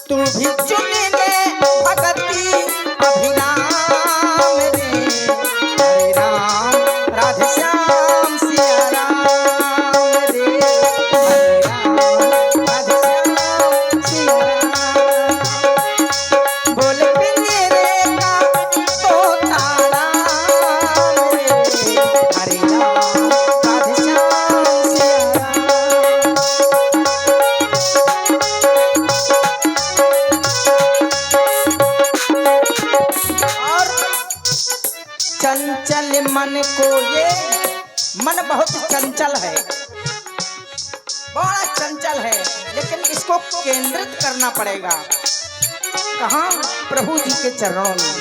तू भी चुन ले भगति अभिराम रे। हरे राम राधे श्याम सिया राम रे। हरे राम राधे श्याम सिया राम। बोल पिंजरे का तोता राम रे। हरे राम राधे श्याम सिया राम। और चंचल मन को ये मन बहुत चंचल है, बड़ा चंचल है, लेकिन इसको केंद्रित करना पड़ेगा। कहाँ? प्रभु जी के चरणों में।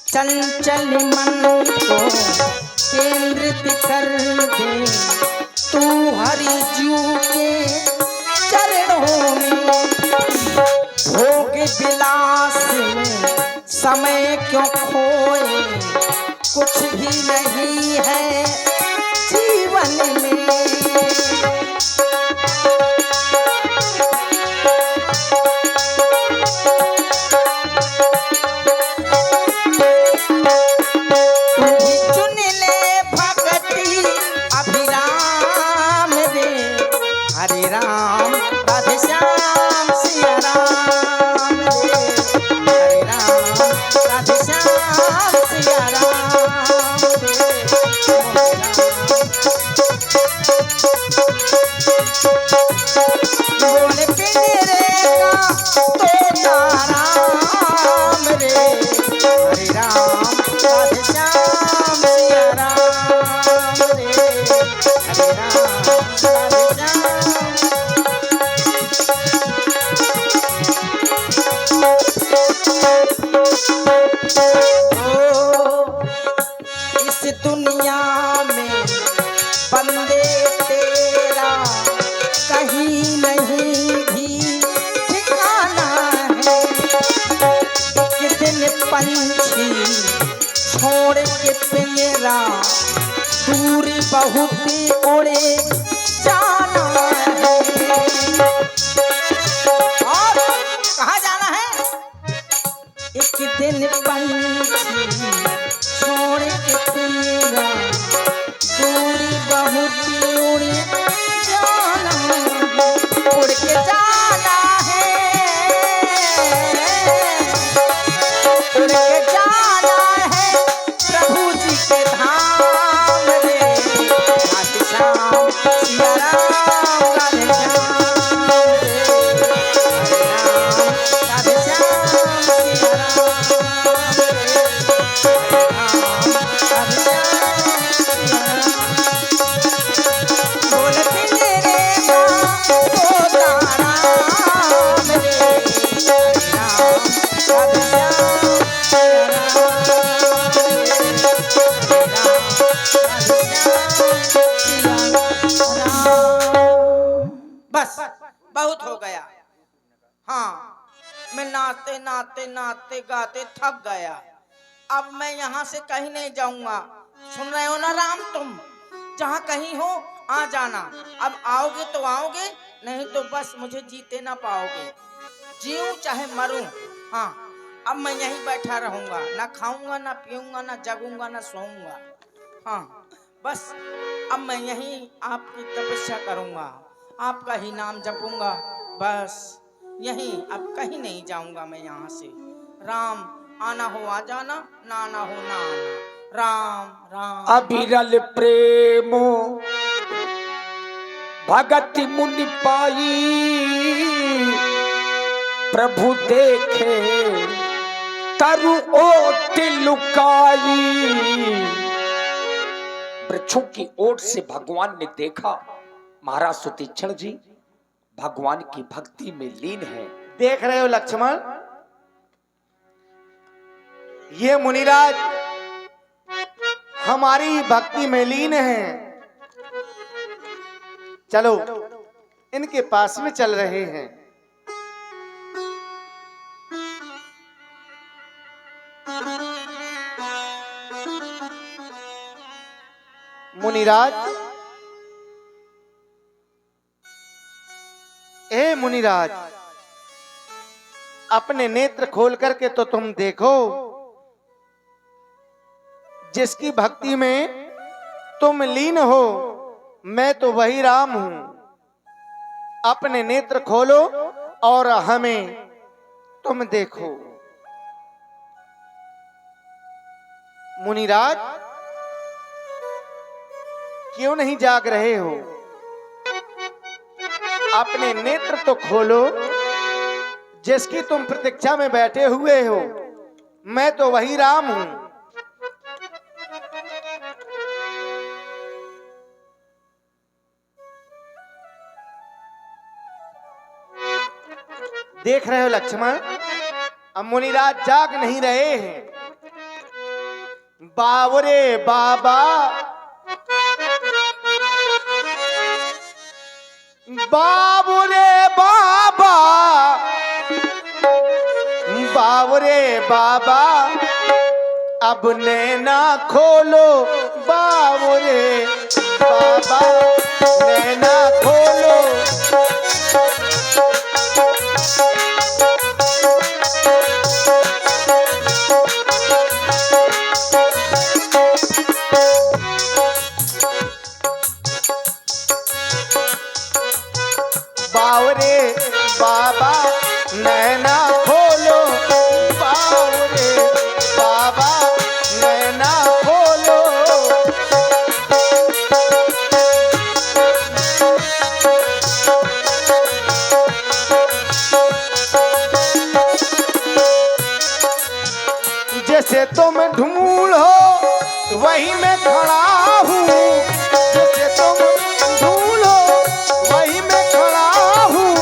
चंचल मन को केंद्रित कर दे तू हरि जू के चरणों में। भोग विलास में समय क्यों खोए, कुछ भी नहीं है जीवन में। तू भी चुन ले भगति अभिराम रे। हरे राम राधे श्याम सिया राम रे। हरे राम राधे श्याम सिया राम रे। बोल पिंजरे का तोता राम रे। हरे राम राधे श्याम सिया राम रे। हरे राम राधे श्याम। ओ इस दुनिया में बंदे तेरा कहीं नहीं भी ठिकाना है। एक दिन पंछी छोड़ के पिंजरा दूर बहुत उड़े जाना है। और कहाँ जाना है? एक दिन पंछी छोड़ के पिंजरा दूर बहुत उड़े जाना है। उड़ के जाना है, उड़ के जाना है प्रभु जी के धाम रे। राधे श्याम सिया राम राधे श्याम रे। हरे राम राधे श्याम सिया राम रे। हरे राम राधे श्याम सिया राम। बोल पिंजरे का तोता राम रे। हरे राम राधे श्याम सिया राम रे। हरे राम राधे श्याम सिया राम। बस बहुत हो गया। हाँ, मैं नाचते नाचते नाचते गाते थक गया। अब मैं यहाँ से कहीं नहीं जाऊंगा। सुन रहे हो ना राम? तुम जहाँ कहीं हो आ जाना। अब आओगे तो आओगे, नहीं तो बस मुझे जीते ना पाओगे। जीऊं चाहे मरूं। हाँ, अब मैं यहीं बैठा रहूंगा, ना खाऊंगा ना पीऊंगा ना जगूंगा ना सोऊंगा। हाँ, बस अब मैं यहीं आपकी तपस्या करूंगा, आपका ही नाम जपूंगा। बस यहीं, अब कहीं नहीं जाऊंगा मैं यहाँ से। राम, आना हो आ जाना, ना आना हो ना आना। राम राम। अविरल प्रेमो भगति मुनि पाई, प्रभु देखे तरु ओट लुकाई। वृक्षों की ओट से भगवान ने देखा महाराज सुतीक्षण जी भगवान की भक्ति में लीन है। देख रहे हो लक्ष्मण, ये मुनिराज हमारी भक्ति में लीन हैं। चलो इनके पास में चल रहे हैं। मुनिराज, ए मुनिराज, अपने नेत्र खोल करके तो तुम देखो, जिसकी भक्ति में तुम लीन हो, मैं तो वही राम हूं। अपने नेत्र खोलो और हमें तुम देखो। मुनिराज, क्यों नहीं जाग रहे हो? अपने नेत्र तो खोलो, जिसकी तुम प्रतीक्षा में बैठे हुए हो, मैं तो वही राम हूं। देख रहे हो लक्ष्मण, अब मुनिराज जाग नहीं रहे हैं। बावरे बाबा, बाबुरे बाबा, बाबुरे बाबा, अब नैना खोलो। बाबुरे बाबा, नैना खोलो। बावरे बाबा, नैना खोलो। बावरे बाबा, नैना खोलो। जैसे तुम ढूंढो वही मैं खड़ा हूँ। जैसे तुम ढूंढो वही मैं खड़ा हूँ।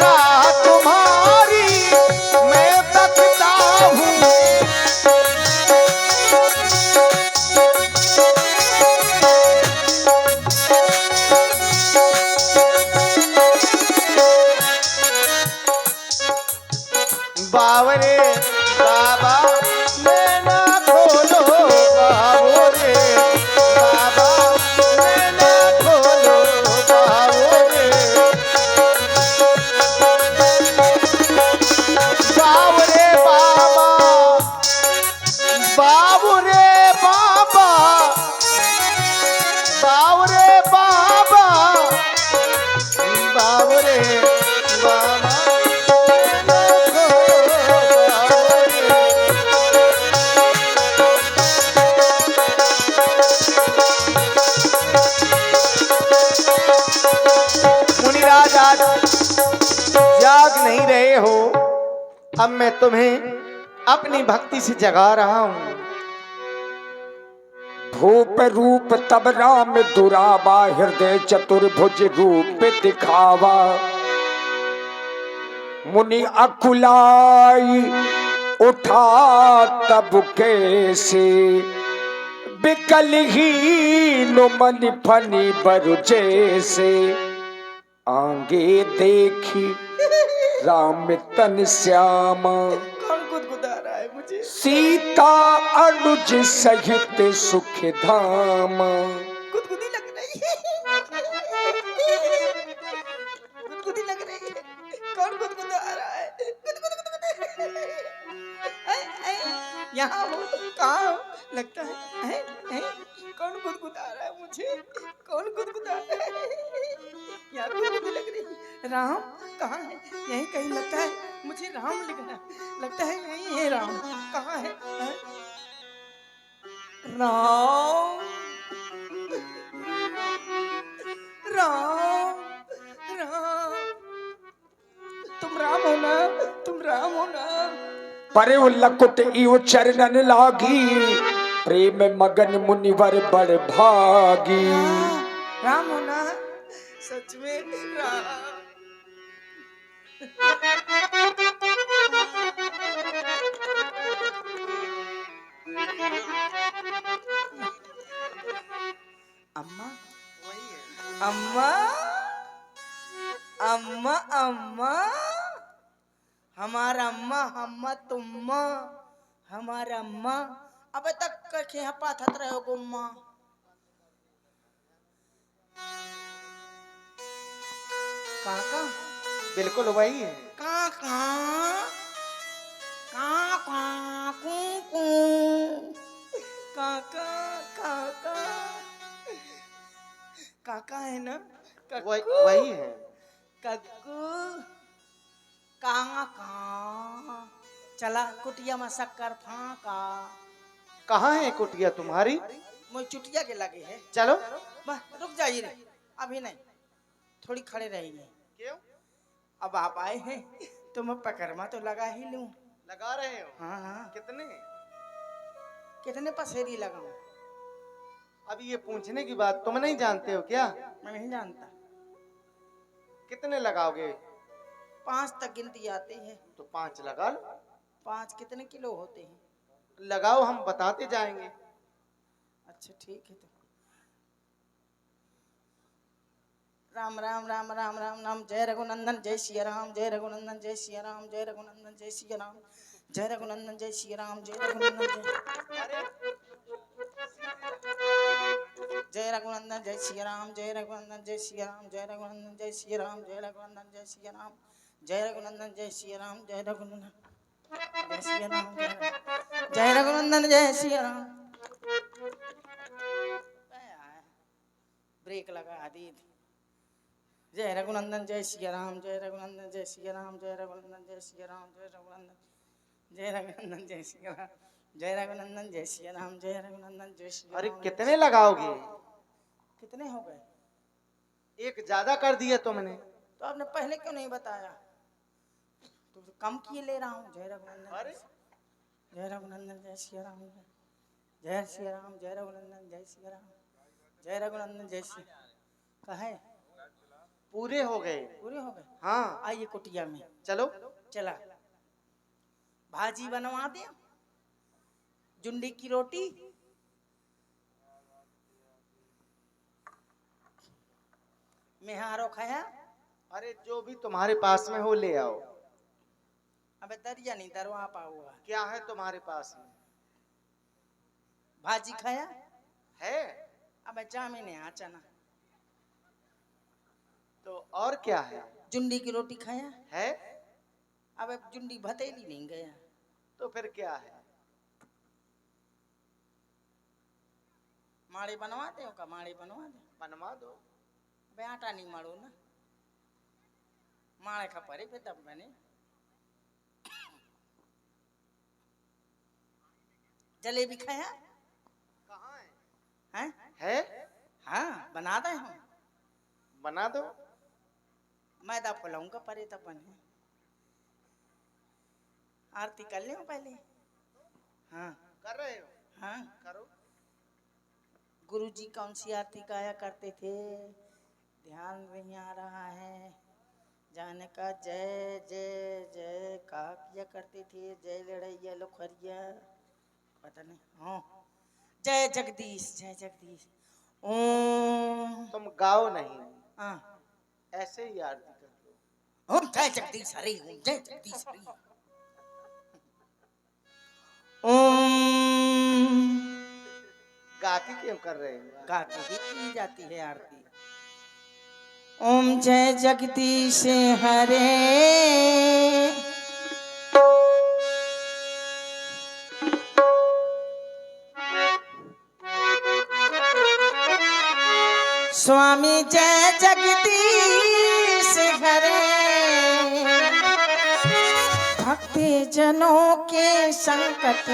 राह तुम्हारी मैं तकता हूँ। बावरे बाबा, नैना खोलो। बावरे बाबा, नैना खोलो। बावरे बावरे बाबा, बावरे बाबा, बावरे बाबा, बावरे बाबा, नैना खोलो। बावरे। मुनिराज, आज जाग नहीं रहे हो, अब मैं तुम्हें अपनी भक्ति से जगा रहा हूं। भूप रूप तब राम दुरावा, हृदय चतुर्भुज रूप दिखावा। मुनि अकुलाई उठा तब कैसे, बिकल ही मन फनी बरु जैसे। आगे देखी राम तन श्यामा, कौन गुदगुदा रहा है मुझे? सीता अनुज सहित सुख धाम। गुदगुदी लग रही है। गुदगुदी लग रही है। कौन गुदगुदा रहा है? गुदगुद गुदगुद। यहाँ हो? कहाँ हो? लगता है? कौन गुदगुदा रहा है मुझे? कौन गुदगुदा रहा है? यहाँ गुदगुदी लग रही है। राम कहाँ है? यहीं कहीं लगता है मुझे राम लिख रहा है। लगता है यहीं है राम। कहाँ है? राम, राम, राम, तुम राम हो ना? तुम राम हो ना? परे लकुट इव चरणन लागी, प्रेम मगन मुनिवर बड़ भागी। राम हो ना? सच में राम। अम्मा, वही है। अम्मा, अम्मा, अम्मा, हमारा अम्मा, हम्मा तुम्मा, हमारा अम्मा। अब तक कखे पाथत रहो गुम्मा। काका, बिल्कुल वही है। काका, का का कू कू काका काका काका है ना कक्कू वही है। कक्कू काका चला कुटिया में शक्कर फाका कहाँ है कुटिया तुम्हारी? मुझे चुटिया के लगे है चलो। बस रुक जाइए रे अभी नहीं थोड़ी खड़े रहेंगे क्यों? अब आप आए हैं तो मैं पकड़मा तो लगा ही लूं। लगा रहे हो? हाँ हाँ कितने? कितने पसेरी लगाऊं? अभी ये पूछने की बात तुम नहीं जानते हो क्या? मैं नहीं जानता। कितने लगाओगे? 5 तक गिनती आती है। तो 5 लगा लो। 5 कितने किलो होते हैं? लगाओ, हम बताते जाएंगे। अच्छा ठीक है तो राम राम राम राम राम राम जय रघुनंदन जय सिया राम जय रघुनंदन जय सिया राम जय रघुनंदन जय सिया राम जय रघुनंदन जय सिया राम जय रघुनंदन जय रघुनंदन जय सिया राम जय रघुनंदन जय सिया राम जय रघुनंदन जय सिया राम जय रघुनंदन जय सिया राम जय रघुनंदन जय सिया राम जय रघुनंदन जय सिया राम जय रघुनंदन जय सिया राम। ब्रेक लगा दी। जय रघुनंदन जय सिया राम जय रघुनंदन जय सिया राम जय रघुनंदन जय सिया राम जय रघुनंदन जय रघुनंदन जय सिया राम जय रघुनंदन जय सिया राम जय रघुनंदन जय सिया राम। अरे कितने लगाओगे? कितने हो गए? एक ज्यादा कर दिया तुमने। तो आपने पहले क्यों नहीं बताया? तो कम किए ले रहा हूँ। जय रघुनंदन अरे जय रघुनंदन जय सिया राम जय सिया राम जय रघुनंदन जय सिया राम जय रघुनंदन जय सिया। कहे पूरे हो गए। पूरे हो गए? हाँ आइए कुटिया में। चलो। चला भाजी बनवा दे जुंडी की रोटी मेहारो खाया। अरे जो भी तुम्हारे पास में हो ले आओ। अबे दरिया नहीं दरवा पाऊंगा। क्या है तुम्हारे पास में? भाजी खाया है? अबे जामे ने आचना। तो और क्या है? जुंडी की रोटी खाया है? अबे जुंडी भतेली नहीं गया। तो फिर क्या है? माड़े बनवा दे का माड़े बनवा दे। बनवा दो। अबे आटा नहीं मारो ना माड़े खा परे पे तब बने। जलेबी खाया? कहाँ हैं? है? हाँ बना दे हम। बना दो। मैदा फुलाऊंगा परे तब बने। आरती कर ले पहले। हाँ कर रहे हो? हाँ करो। गुरुजी कौन सी आरती गाया करते थे? ध्यान नहीं आ रहा है। जाने का जय जय जय का किया करते थे? जय लड़ैया लोखरिया पता नहीं। हाँ जय जगदीश जय जगदीश ओम। तुम गाओ नहीं, हाँ ऐसे ही आरती कर लो। ओम जय जगदीश हरि ओम जय जगदीश हरि ओम। गा के क्यों कर रहे हो? गा के ही की जाती है आरती। ओम जय जगदीश हरे स्वामी जय जगदीश हरे भक्ति जनों के संकट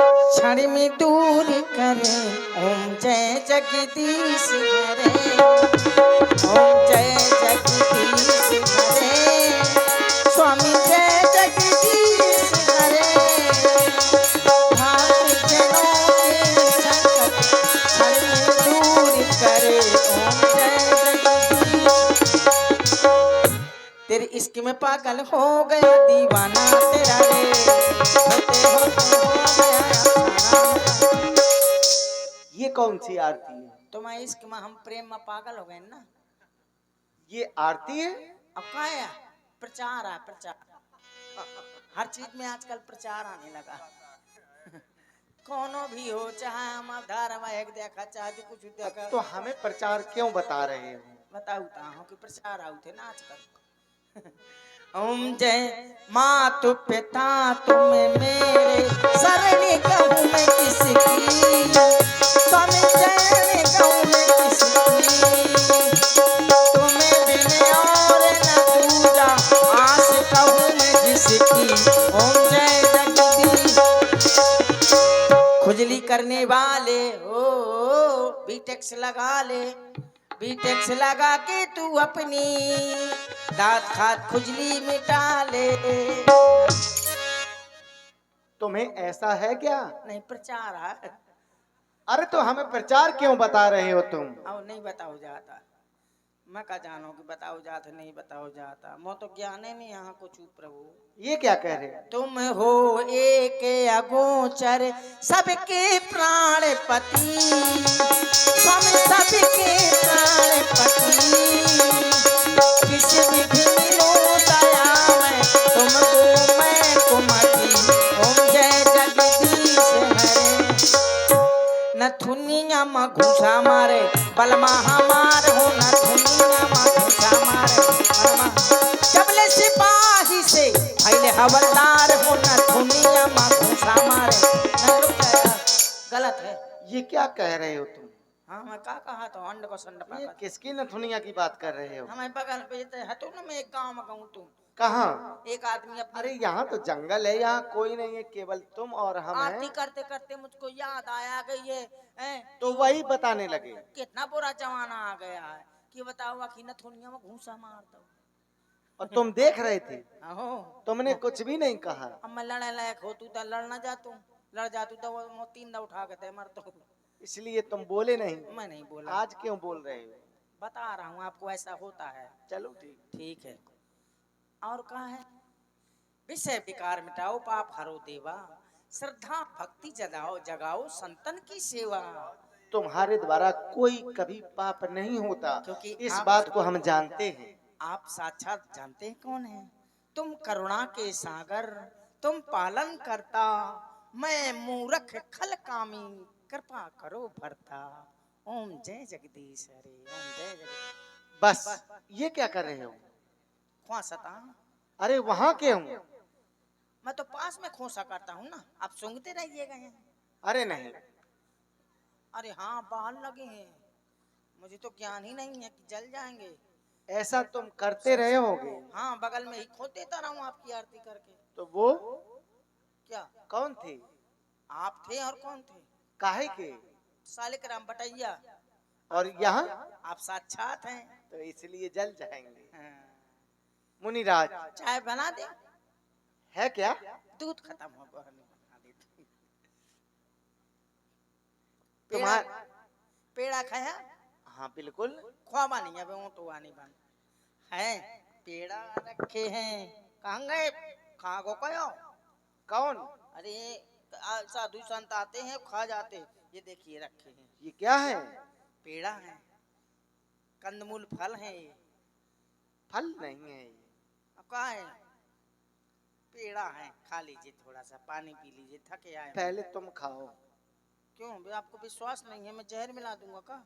क्षण में दूर करे। ओम जय जगदीश हरे ओम जय जगदीश हरे स्वामी जय जगदीश हरे भक्ति जनों के संकट क्षण में दूर करे। ओम जय जगदीश। तेरे इश्क में पागल हो गया दीवाना तेरा रे होते होते हो गया। ये कौन सी आरती है? तुम्हारे इश्क में हम प्रेम में पागल हो गए ना। ये आरती है? अब क्या है? प्रचार है प्रचार। हर चीज में आजकल प्रचार आने लगा। कोनो भी हो चाहे हम धारावाहिक देखा चाहे जो कुछ देखा। तो हमें प्रचार क्यों बता रहे हो? बताऊता हूँ कि प्रचार आउते ना आजकल। ओम जय मातु पिता तुम मेरे शरण कहूँ मैं किसकी, स्वामी चरण कहूँ मैं किसकी, तुम्हें बिन और न दूजा आस कहूँ मैं जिसकी। ओम जय जगदीश। खुजली करने वाले हो बीटेक्स लगा ले, बीटेक्स लगा के तू अपनी दांत खात खुजली मिटा ले। तुम्हें ऐसा है क्या? नहीं प्रचार है। अरे तो हमें प्रचार क्यों बता रहे हो तुम? अब नहीं बताओ जाता, मैं का जानो कि बताओ जाता नहीं बताओ जाता, मैं तो ज्ञान नहीं यहाँ कुछ प्रभु। ये क्या कह रहे हो? तुम हो एक अगोचर सबके प्राण पति, हम सबके प्राण पति, किस विधि मिलो दया में तुमको मैं कुमति। ओम जय जगदीश हरे। नथुनिया में घुसा मारे बलमा हमार हो, नथुनिया में घुसा मारे बलमा, जबले सिपाही से पहले हवलदार हो, नथुनिया में घुसा मारे। नहीं रुक जाएगा, गलत है। ये क्या कह रहे हो तुम? हाँ मैं का कहा तो अंड को संड ये पाका। किसकी नथुनिया की बात कर रहे हो? हमें बगल पे है तो ना, मैं एक गांव में कहूँ तुम कहाँ? एक आदमी अपनी अरे यहाँ तो जंगल है, यहाँ कोई नहीं है, केवल तुम और हम आरती हैं। करते करते मुझको याद आया गई है, तो वही बताने लगे। कितना बुरा जमाना आ गया है कि बताओ कि नथुनिया में घूसा मार दो। और तुम देख रहे थे, आहो तुमने कुछ भी नहीं कहा। अब मैं लड़ने लायक हो तू तो लड़ ना जा, तू लड़ जा तू तो वो तीन दा उठा के मर तो। इसलिए तुम बोले नहीं। मैं नहीं बोला, आज क्यों बोल रहे हो? बता रहा हूँ आपको ऐसा होता है। चलो ठीक। ठीक है, और कहा है विषय विकार मिटाओ पाप हरो देवा, श्रद्धा भक्ति जगाओ जगाओ संतन की सेवा। तुम्हारे द्वारा कोई कभी पाप नहीं होता, क्योंकि इस आप- बात को हम जानते हैं। आप साक्षात जानते हैं कौन है। तुम करुणा के सागर, तुम पालन करता, मैं मूर्ख खल कामी, कृपा करो भरता। ओम जय जगदीश हरे। ओम जय जगदीश। बस ये क्या कर रहे हो? खोसता, अरे वहाँ के हूँ। मैं तो पास में खोसा करता हूँ ना, आप सूंघते रहिएगा यहाँ। अरे नहीं, अरे हाँ बाल लगे हैं, मुझे तो ज्ञान ही नहीं है कि जल जाएंगे। ऐसा तुम करते रहे होगे। हाँ बगल में ही खो देता रहा हूँ आपकी आरती करके। तो वो क्या कौन थे? आप थे और कौन थे? काहे के? सालिक राम बटैया। और यहाँ आप साक्षात हैं। तो इसलिए जल जाएंगे। हाँ। मुनिराज चाय बना दे, है क्या? दूध खत्म हो गया, बना देती। तुम्हारा पेड़ा खाया? हाँ बिल्कुल। ख्वाबा नहीं है वो तो आनी बन है। पेड़ा रखे हैं, कहाँ गए? कहाँ को कहो? कौन? अरे साधु संत आते हैं खा जाते, ये देखिए रखे हैं। ये क्या है? पेड़ा है, कंदमूल फल है ये। फल नहीं है ये। अब कहाँ है? पेड़ा है, खा लीजिए, थोड़ा सा पानी पी लीजिए, थके आए। पहले तुम खाओ। क्यों बे, आपको विश्वास नहीं है मैं जहर मिला दूंगा का?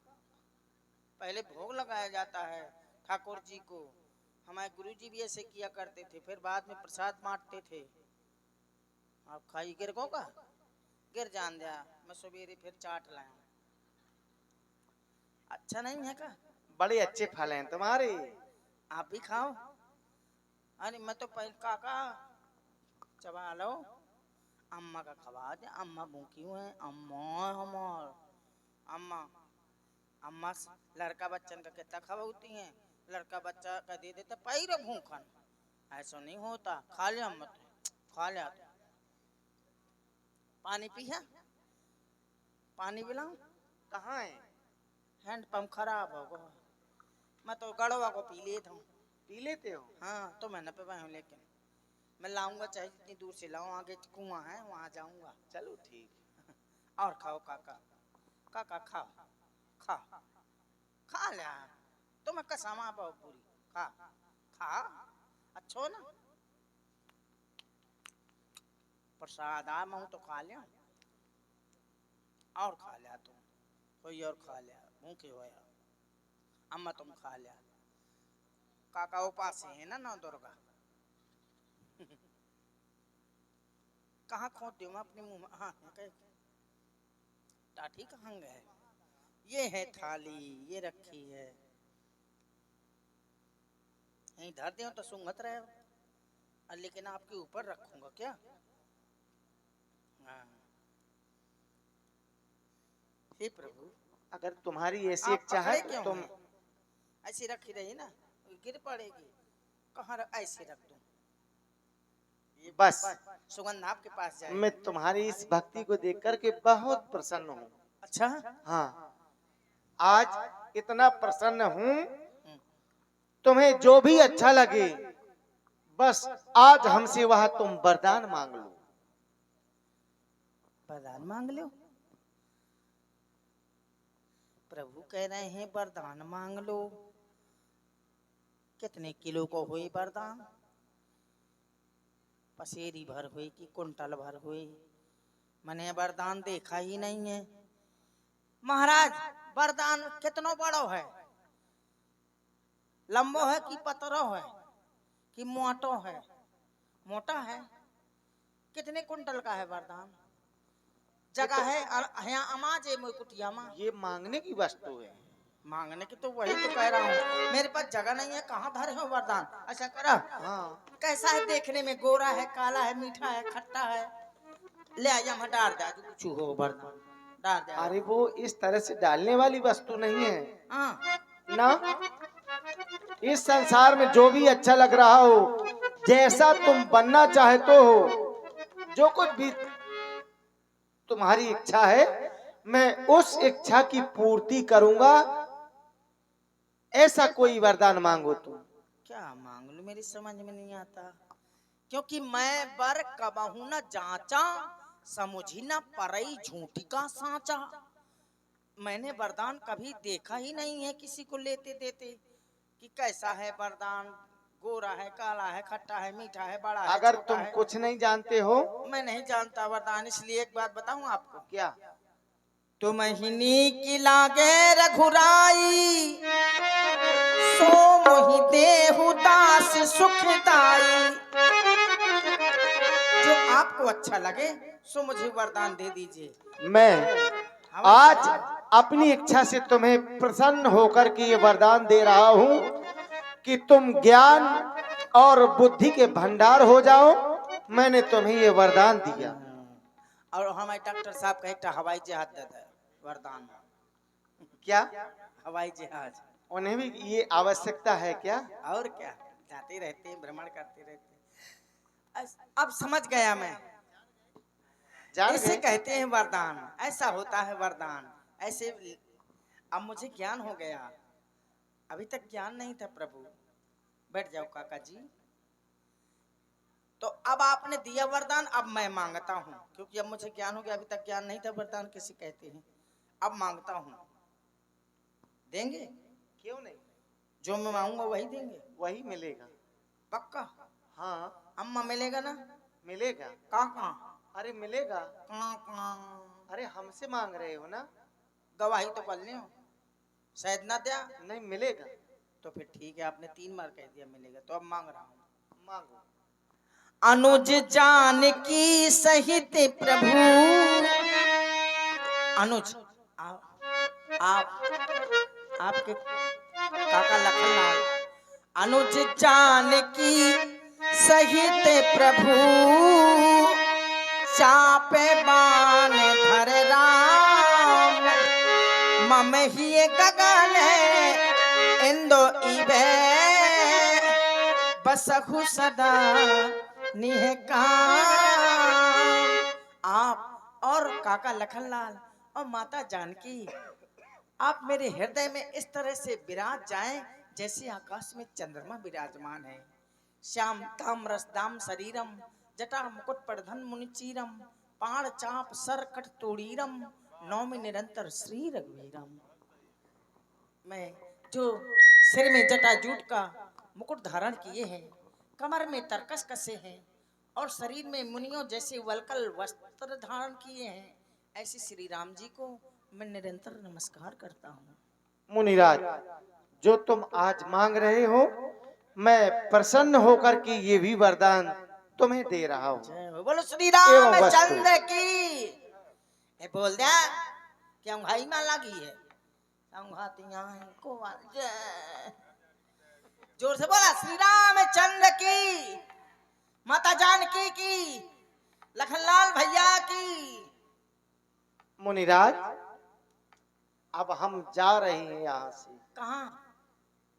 पहले भोग लगाया जाता है ठाकुर जी को, हमारे गुरु जी भी ऐसे किया करते थे, फिर बाद में प्रसाद बांटते थे। आप खाई गिर को का? गिर जान दिया, मैं सवेरे फिर चाट लाया। अच्छा नहीं है का? बड़े अच्छे फल हैं तुम्हारे। आप भी खाओ। अरे मैं तो पहले काका चबा लो, अम्मा का खवा दे, अम्मा भूखी हुए हैं। अम्मा हमार अम्मा अम्मा लड़का बच्चन का कितना खवाती हैं, लड़का बच्चा का दे देते पैर भूखन। ऐसा नहीं होता, खा लिया मत, खा लिया। पानी पिया? पानी पिलाऊं? कहाँ है? हैंड पंप खराब हो गया, मैं तो गड़वा को पी लेता हूँ। पी लेते हो? हाँ तो मैं न पिवाया हूँ, लेकिन मैं लाऊंगा चाहे जितनी दूर से लाऊं, आगे कुआं है वहां जाऊंगा। चलो ठीक। और खाओ काका, काका खाओ, खा खा लिया तो मैं कसमा पाओ पूरी, खा खा, अच्छो ना प्रसाद आ मैं तो खा लिया। और खा लिया तुम, कोई और खा लिया, भूखे हो या अम्मा तुम खा लिया। काका उपास है ना नौ दुर्गा। कहाँ खोद दूं मैं अपने मुंह में? हाँ टाठी कहाँ है? ये है थाली, ये रखी है, यहीं धर दे तो सुंगत रहे हो। लेकिन आपके ऊपर रखूंगा क्या? हाँ। हे प्रभु, अगर तुम्हारी ऐसी आप इच्छा है पकड़े क्यों तुम हैं? ऐसी रखी रही ना, गिर पड़ेगी। कहाँ ऐसे रख दूं? ये बस सुगंध आपके पास जाए। मैं तुम्हारी इस भक्ति को देख करके बहुत प्रसन्न हूँ। अच्छा। हाँ, आज इतना प्रसन्न हूँ, हम्म, तुम्हें जो भी अच्छा लगे बस आज हमसे वह तुम वरदान मांग लो। वरदान मांग लो। प्रभु कह रहे हैं वरदान मांग लो। कितने किलो को हुई वरदान? पसेरी भर हुई कि कुंटल भर हुई? मैंने वरदान देखा ही नहीं है। महाराज, वरदान कितनो बड़ो है? लंबो है कि पतरो है कि मोटो है? मोटा है। कितने कुंटल का है वरदान? जगह है यहाँ अमाज है कुटिया में। ये मांगने की वस्तु है। मांगने की तो वही तो कह रहा हूँ, मेरे पास जगह नहीं है, कहाँ धरे हो वरदान? ऐसा करा। हाँ, कैसा है देखने में? गोरा है, काला है, मीठा है, खट्टा है? ले आया मैं डाल दे कुछ हो वरदान, डाल दे। अरे वो इस तरह से डालने वाली वस्तु नहीं है हाँ। ना। इस संसार में जो भी अच्छा लग रहा हो, जैसा तुम बनना चाहते हो, जो कुछ भी तुम्हारी इच्छा है, मैं उस इच्छा की पूर्ति करूंगा। ऐसा कोई वरदान मांगो तुम। क्या मांग लूं? मेरी समझ में नहीं आता, क्योंकि मैं बर कबहू न जांचा, समझी न परई झूठी का सांचा। मैंने वरदान कभी देखा ही नहीं है किसी को लेते देते कि कैसा है वरदान, गोरा है, काला है, खट्टा है, मीठा है, बड़ा है, अगर छोटा तुम है। कुछ नहीं जानते हो। मैं नहीं जानता वरदान, इसलिए एक बात बताऊं आपको। क्या? तुम्हिनी की लागे रघुराई, सो मोहि देहु दास सुखदाई। जो आपको अच्छा लगे सो मुझे वरदान दे दीजिए। मैं आज अपनी इच्छा से तुम्हें प्रसन्न होकर के ये वरदान दे रहा हूँ कि तुम ज्ञान और बुद्धि के भंडार हो जाओ। मैंने तुम्हें ये वरदान दिया। और हमारे डॉक्टर साहब का एक हवाई जहाज देता है वरदान। क्या हवाई जहाज? उन्हें भी ये आवश्यकता है क्या? और क्या, जाते रहते हैं, भ्रमण करते रहते हैं। अब समझ गया मैं। जान ऐसे गए? कहते हैं वरदान, ऐसा होता है वरदान, ऐसे। अब मुझे ज्ञान हो गया, अभी तक ज्ञान नहीं था प्रभु। बैठ जाओ काका जी। तो अब आपने दिया वरदान, अब मैं मांगता हूँ, क्योंकि अब मुझे ज्ञान हो गया, अभी तक ज्ञान नहीं था वरदान किसे कहते हैं। अब मांगता हूँ, देंगे? क्यों नहीं, जो मैं मांगूंगा वही देंगे? वही मिलेगा। पक्का? हाँ अम्मा मिलेगा ना? मिलेगा। कहाँ कहाँ? अरे मिलेगा। कहाँ कहाँ? अरे हमसे मांग रहे हो ना। गवाही तो कर लियो, शायद ना दिया। नहीं मिलेगा। तो फिर ठीक है, आपने 3 बार कह दिया मिलेगा, तो अब मांग रहा हूँ। मांगो। अनुज जानकी सहित प्रभु। अनुज आप आपके काका लखनलाल। अनुज जानकी सहित प्रभु, चापे बान धर राम। मम ही गगन इंदो इबे, बसहु सदा निहकाम। आप और काका लखनलाल और माता जानकी, आप मेरे हृदय में इस तरह से विराज जाएं जैसे आकाश में चंद्रमा विराजमान है। श्याम ताम रसदाम शरीरम, जटा मुकुट प्रधन मुनिचीरम, पाण चाप सर कट तोड़ीरम, नौमि निरंतर श्री रघुवीरम। मैं जो सिर में जटा जूट का मुकुट धारण किए हैं, कमर में तरकस कसे हैं और शरीर में मुनियों जैसे वलकल वस्त्र धारण किए हैं, ऐसे श्री राम जी को मैं निरंतर नमस्कार करता हूँ। मुनिराज, जो तुम आज मांग रहे हो, मैं प्रसन्न होकर के ये भी वरदान तुम्हें दे रहा हूँ। जय हो। बोलो श्री एवं राम वस्तु। चंद्र की। ए बोल दिया क्या भाई मां लगी है संघातियां हैं को जय। जोर से बोला श्री राम चंद्र की, माता जानकी की, लखनलाल भैया की। मुनिराज, अब हम जा रहे हैं यहाँ से। कहाँ?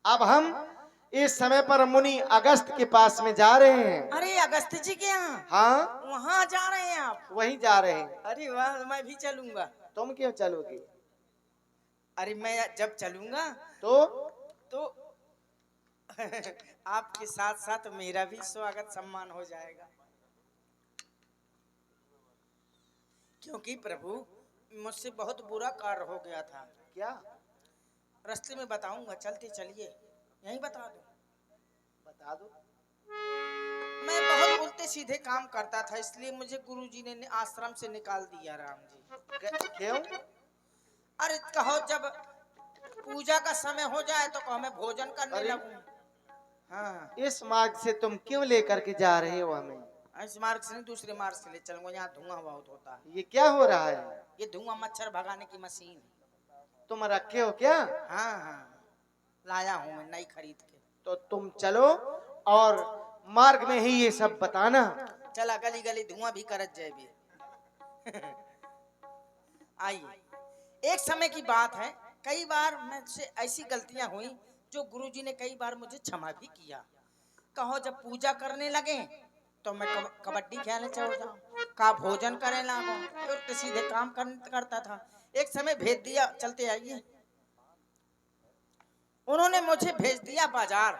अब हम इस समय पर मुनि अगस्त के पास में जा रहे हैं। अरे अगस्त जी के यहाँ? हाँ, वहाँ जा रहे हैं आप? वहीं जा रहे हैं। अरे वाह, मैं भी चलूंगा। तुम क्यों चलोगे? अरे मैं जब चलूंगा तो आपके साथ साथ मेरा भी स्वागत सम्मान हो जाएगा, क्योंकि प्रभु मुझसे बहुत बुरा कार्य हो गया था। क्या? रास्ते में बताऊंगा, चलते चलिए यहीं बता दो। बता दो। मैं बहुत उल्टे सीधे काम करता था, इसलिए मुझे गुरुजी ने आश्रम से निकाल दिया। राम जी क्यों? अरे कहो जब पूजा का समय हो जाए तो कहो मैं भोजन करने लगूं। हाँ, इस मार्ग से तुम क्यों लेकर के जा रहे हो हमें? इस मार्ग से नहीं, दूसरे मार्ग से ले चलूंगा। यहाँ धुआं बहुत होता है। ये क्या हो रहा है? ये धुआं मच्छर भगाने की मशीन है। तुम रखे हो क्या? हाँ हाँ, लाया हूँ मैं नई खरीद के। तो तुम चलो और मार्ग में ही ये सब बताना। चला गली गली धुआं भी करत जाए भी। आइए, एक समय की बात है, कई बार मुझसे ऐसी गलतियां हुई जो गुरुजी ने कई बार मुझे क्षमा भी किया। कहो जब पूजा करने लगे तो मैं कबड्डी खेलने चल जाऊं, का भोजन करे लागो, उल्टे सीधे काम करता था। एक समय भेज दिया, चलते आइए, उन्होंने मुझे भेज दिया बाजार।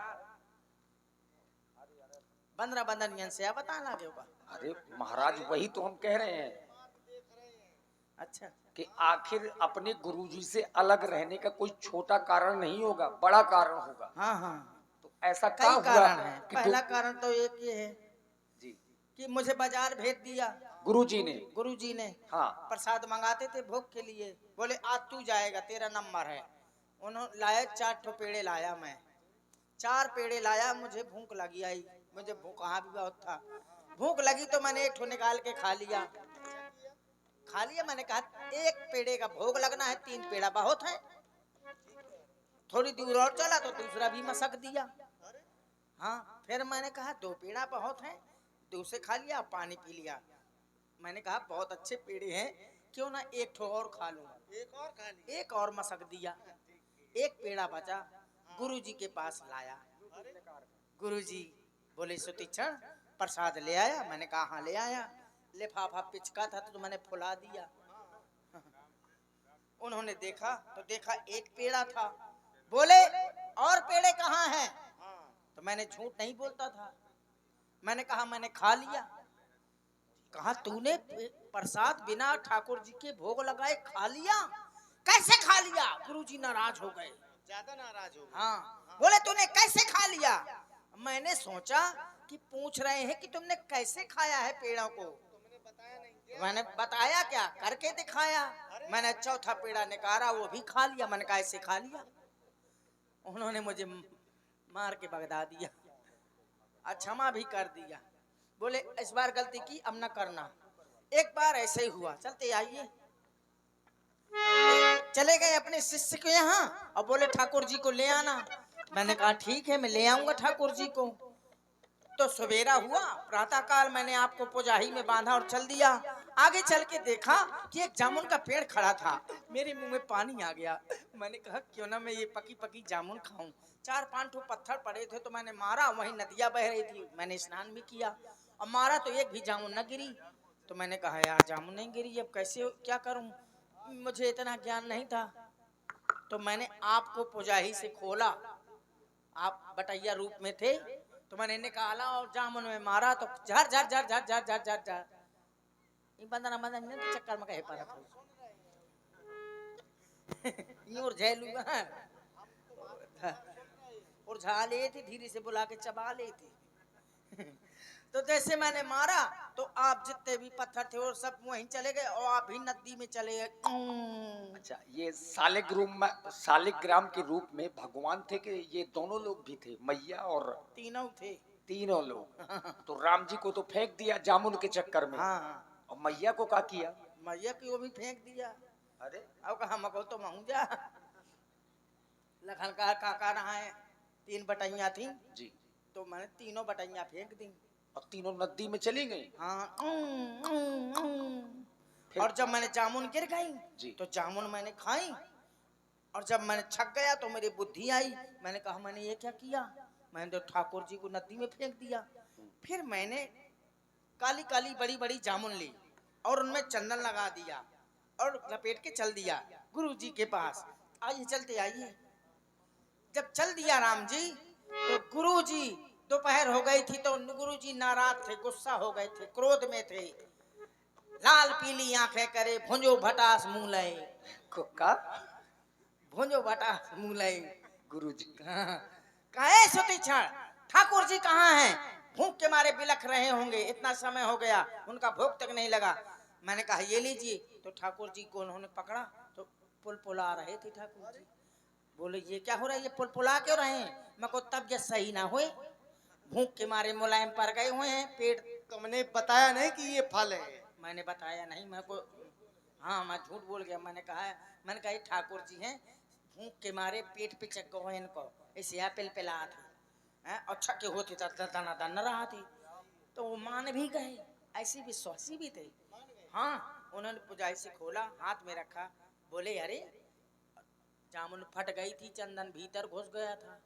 बंदरा बंदनियन से बता लगे होगा। अरे महाराज, वही तो हम कह रहे हैं अच्छा, कि आखिर अपने गुरुजी से अलग रहने का कोई छोटा कारण नहीं होगा, बड़ा कारण होगा। हाँ हाँ, तो ऐसा क्या कई हुआ कारण है। कि पहला कारण तो एक ये है जी कि मुझे बाजार भेज दिया गुरुजी ने। गुरुजी ने। हाँ, प्रसाद मंगाते थे भोग के लिए, बोले आज तू जाएगा, तेरा नंबर है। उन्होंने लाया 4 ठो पेड़े लाया, मैं 4 पेड़े लाया। मुझे भूख लगी आई, मुझे भूख कहाँ भी बहुत था। भूख लगी तो मैंने 1 ठो निकाल के खा लिया। मैंने कहा 1 पेड़े का भोग लगना है, 3 पेड़ा बहुत है। थोड़ी दूर और चला तो दूसरा भी मसक दिया। हाँ, फिर मैंने कहा 2 पेड़ा बहुत है, 2 से खा लिया, पानी पी लिया। मैंने कहा बहुत अच्छे पेड़े हैं, क्यों ना 1 ठो और खा लूं। एक और मसक दिया, 1 पेड़ा बचा, गुरुजी के पास लाया। गुरुजी बोले सुतीक्षण प्रसाद ले आया? मैंने कहा हाँ ले आया। लिफाफा पिचका था तो मैंने फुला दिया। उन्होंने देखा तो देखा 1 पेड़ा था। बोले और पेड़े कहाँ हैं? तो मैंने झूठ नहीं बोलता था, मैंने कहा मैंने खा लिया। कहा तूने प्रसाद बिना ठाकुर जी के भोग लगाए खा लिया? कैसे खा लिया? गुरुजी नाराज हो गए, ज्यादा नाराज हो। हाँ, बोले तूने कैसे खा लिया? मैंने सोचा कि पूछ रहे हैं कि तुमने कैसे खाया है पेड़ों को। मैंने बताया क्या, करके दिखाया। मैंने चौथा पेड़ा निकाला, वो भी खा लिया। मैंने कहा ऐसे खा लिया? उन्होंने मुझे मार के भगा दिया, क्षमा भी कर दिया। बोले इस बार गलती की, अब न करना। एक बार ऐसे ही हुआ, चलते आइए। चले गए अपने शिष्य के यहाँ और बोले ठाकुर जी को ले आना। मैंने कहा ठीक है, मैं ले आऊंगा ठाकुर जी को। तो सवेरा हुआ, प्रातः काल मैंने आपको पुजाही में बांधा और चल दिया। आगे चल के देखा कि एक जामुन का पेड़ खड़ा था। मेरे मुंह में पानी आ गया। मैंने कहा क्यों ना मैं ये पकी पकी जामुन खाऊं। 4-5 ठो पत्थर पड़े थे तो मैंने मारा, वहीं नदियां बह रही थी, मैंने स्नान भी किया और मारा तो एक भी जामुन न गिरी। तो मैंने कहा यार जामुन नहीं गिरी, अब कैसे क्या करूं, मुझे इतना ज्ञान नहीं था। तो मैंने आपको पुजाही से खोला, आप बटैया रूप में थे, तो मैंने निकाला और जामुन में मारा तो झर झर झर झर झर झर झर झर बंदना बंदन ने तो चक्कर में कहे पर और झेलूंगा और झा ले थे, धीरे से बुला के चबा ले थे। तो जैसे मैंने मारा तो आप जितने भी पत्थर थे और सब वहीं चले गए और आप भी नदी में चले गए। अच्छा, ये शालिग्राम के रूप में भगवान थे कि ये दोनों लोग भी थे, मैया और? तीनों थे। तीनों लोग। तो राम जी को तो फेंक दिया जामुन के चक्कर में, हाँ और मैया को क्या किया? मैया की वो भी फेंक दिया। अरे अब कहा मको तो महू जा। लखन का काका रहा है, 3 बटाइयां थी, जी, तो मैंने तीनों बटाइयां फेंक दी। और तीनों नदी में चली गई। हाँ फिर? और जब मैंने जामुन गिर गई जी। तो जामुन मैंने खाई, और जब मैंने छक गया तो मेरी बुद्धि आई। मैंने कहा मैंने ये क्या किया, मैंने तो ठाकुर जी को नदी में फेंक दिया। फिर मैंने काली काली बड़ी बड़ी जामुन ली और उनमें चंदन लगा दिया और लपेट के चल दिया गुरु जी के पास। आइए चलते आइए। जब चल दिया राम जी तो गुरु जी, दोपहर हो गई थी तो गुरु जी नाराज थे, गुस्सा हो गए थे, क्रोध में थे। लाल पीली आंखें करे, भुंजो भटास मुंह लय, को का भुंजो भटास मुंह लय। गुरु जी कहे सुतीक्षण ठाकुर जी कहाँ हैं? भूख के मारे बिलख रहे होंगे, इतना समय हो गया उनका भूख तक नहीं लगा। मैंने कहा ये लीजिए, तो ठाकुर जी को उन्होंने पकड़ा तो पुलपुला रहे थे ठाकुर जी। बोले ये क्या हो रहा है, ये पुलपुला क्यों रहे हैं? मैं को तबीयत सही ना हुई, भूख के मारे मुलायम पड़ गए हुए हैं पेट। तुमने बताया नहीं कि ये फल है? मैंने बताया नहीं, मैं को हाँ मैं झूठ बोल गया। मैंने कहा ये ठाकुर जी हैं, भूख के मारे पेट पे चक गए इनको, इसे एप्पल पिला थे और छक्के होते दाना दाना रहा थी। तो वो मान भी गए, ऐसी विश्वासी भी थे। हाँ उन्होंने पुजाई से खोला, हाथ में रखा, बोले अरे जामुन फट गई थी, चंदन भीतर घुस गया था।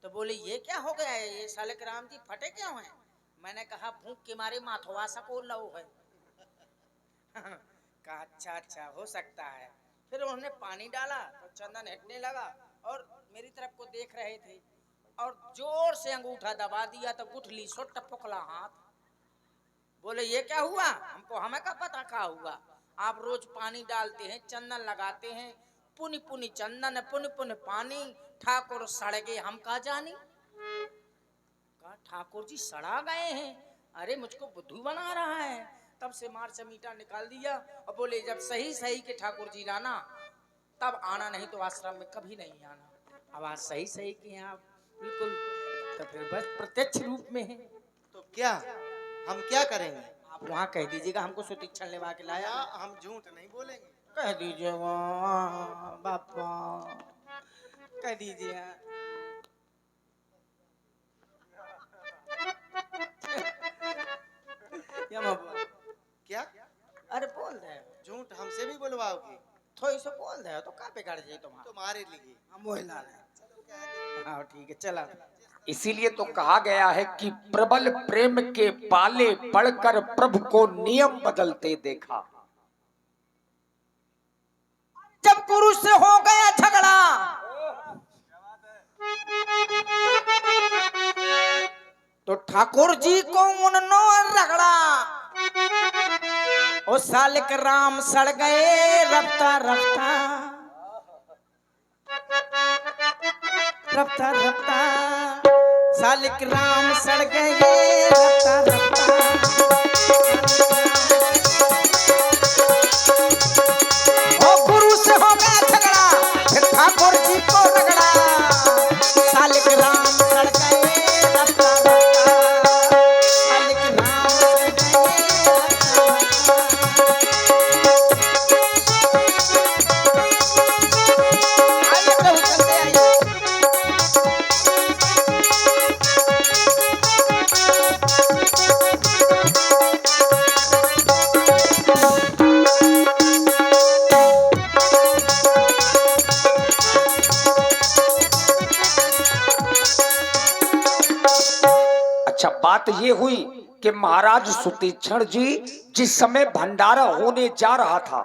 तो बोले ये क्या हो गया है, ये सालिक राम जी फटे क्यों हैं? मैंने कहा भूख के मारे माथवा सको लो है। कहा अच्छा अच्छा हो सकता है। फिर उन्होंने पानी डाला तो चंदन हटने लगा और मेरी तरफ को देख रहे थे और जोर से अंगूठा दबा दिया तो गुठली सुट टपकला हाथ। बोले ये क्या हुआ? हमें क्या पता क्या हुआ, आप रोज पानी डालते हैं, चंदन लगाते हैं, पुनि पुनि चंदन पुनि पुनि पानी, ठाकुर सड़ गए हम कहा जानी। कहा ठाकुर जी सड़ा गए हैं? अरे मुझको बुद्धू बना रहा है। तब से मार से मीठा निकाल दिया और बोले जब सही सही के ठाकुर जी लाना तब आना, नहीं तो आश्रम में कभी नहीं आना। अब आज सही सही के हैं आप बिल्कुल, तो फिर बस प्रत्यक्ष रूप में है। तो क्या हम क्या करेंगे? आप वहाँ कह दीजिएगा हमको सुतीक्षण लेवा के लाया। हम झूठ नहीं बोलेंगे। कह दीजिए वहाँ बापा, कह दीजिए। क्या अरे बोल दे, झूठ हमसे भी बुलवाओगे? थोड़ी सा बोल दे तो का बिगड़ जाए तुम्हारा। तुम्हारे लिए हम बोला रहे। हाँ ठीक है चला। इसीलिए तो कहा गया है कि प्रबल प्रेम के पाले पड़कर प्रभु को नियम बदलते देखा। जब गुरु से हो गया झगड़ा तो ठाकुर जी को उन्नो रगड़ा, ओ सालिक राम सड़ गए रफ्ता रफ्ता, रफ्ता रफ्ता, सालिक राम सड़ गए रफ्ता रफ्ता। ओ गुरु से हो गया झगड़ा फिर ठाकुर जी को रगड़ा, सालिक राम सड़ गए रफ्ता रफ्ता, सालिक राम सड़ गए रफ्ता रफ्ता। आइए प्रभु चलते आइए। अच्छा बात ये हुई कि महाराज सुतीक्षण जी जिस समय भंडारा होने जा रहा था